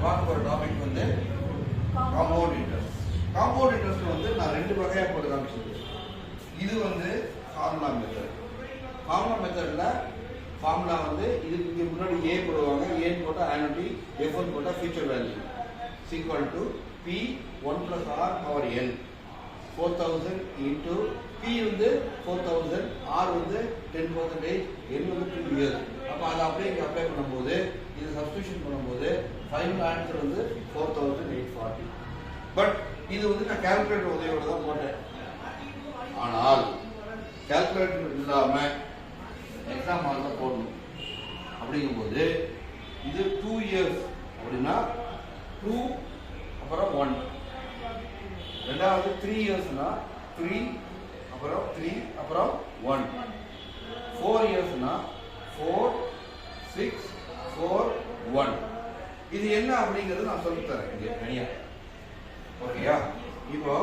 பார்க்க போகிற டாபிக் வந்து காம்பவுண்ட் இன்ட்ரெஸ்ட். காம்பவுண்ட் இன்ட்ரெஸ்ட் வந்து நான் ரெண்டு வகையாக போட்டு காமிச்சிருக்கேன். இது வந்து ஃபார்முலா மெத்தட். ஃபார்முலா மெத்தடில் ஃபார்முலா வந்து இதுக்கு முன்னாடி ஏ போடுவாங்க. ஏன்னு போட்டால் ஆனுட்டி, எஃப்னு போட்டால் future value equal to P 1 + r power n 4000 into P வந்து 4000, ஆர் வந்து 10%, n வந்து 2 years. அப்போ அதை அப்படியே இங்கே அப்ளை பண்ணும்போது இது சப்ஸ்டியூஷன் பண்ணும்போது ஃபைனல் ஆன்சர் வந்து 4840. பட் இது வந்து நான் கால்குலேட்டர் உதவியோட தான் போட்டேன். ஆனால் கால்குலேட்டர் இல்லாமல் எக்ஸாம் ஹாலில் போடணும். அப்படிங்கும்போது இது 2 years அப்படின்னா 2 அப்புறம் 1. ரெண்டாவது 3 இயர்ஸ்னா 3 அப்புறம் 3 அப்புறம் 1. 4 இயர்ஸ்னா 4 6 4 1. இது என்ன அப்படிங்கிறது நான் சொல்லித்தரேன் இங்கே தனியா. ஓகேயா? இப்போ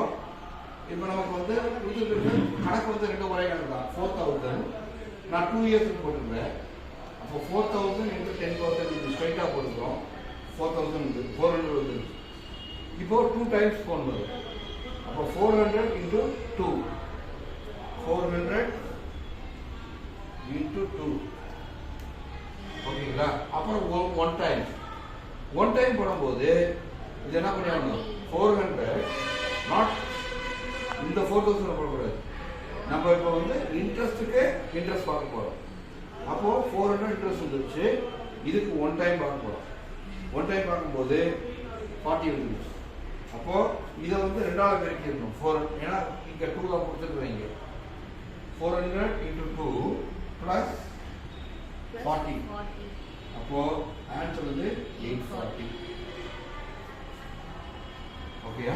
நமக்கு வந்து கொடுத்துருக்கு கணக்கு வந்து ரெண்டு ஒரே கணக்கு தான். 4000 நான் 2 இயர்ஸ் போட்டுருந்தேன். அப்போ 4000 × 10,000 இது ஸ்ட்ரைட்டாக போட்டுக்கிறோம். 4000 400 வந்து இப்போ 2 டைம்ஸ் போடணும். அப்போ 400 × 2 400 × 2. ஓகேங்களா? அப்புறம் 1 டைம் போடும்போது இது என்ன பண்ணியாகணும்? 400 நாட் இந்த 4000 போடக்கூடாது. நம்ம இப்போ வந்து இன்ட்ரெஸ்ட்டுக்கு இன்ட்ரெஸ்ட் பார்க்க போகிறோம். அப்போ 400 இன்ட்ரெஸ்ட் வந்துருச்சு. இதுக்கு 1 டைம் பார்க்க போகிறோம். 1 டைம் பார்க்கும்போது 40 வந்துருச்சு. அப்போ இதை வந்து ரெண்டாவது பெருக்கிடணும். 4 ஏன்னா இங்கே 2 தான் கொடுத்துருக்குறீங்க. 400 × 2 + 40. அப்போ ஆன்சர் வந்து 840. ஓகேயா?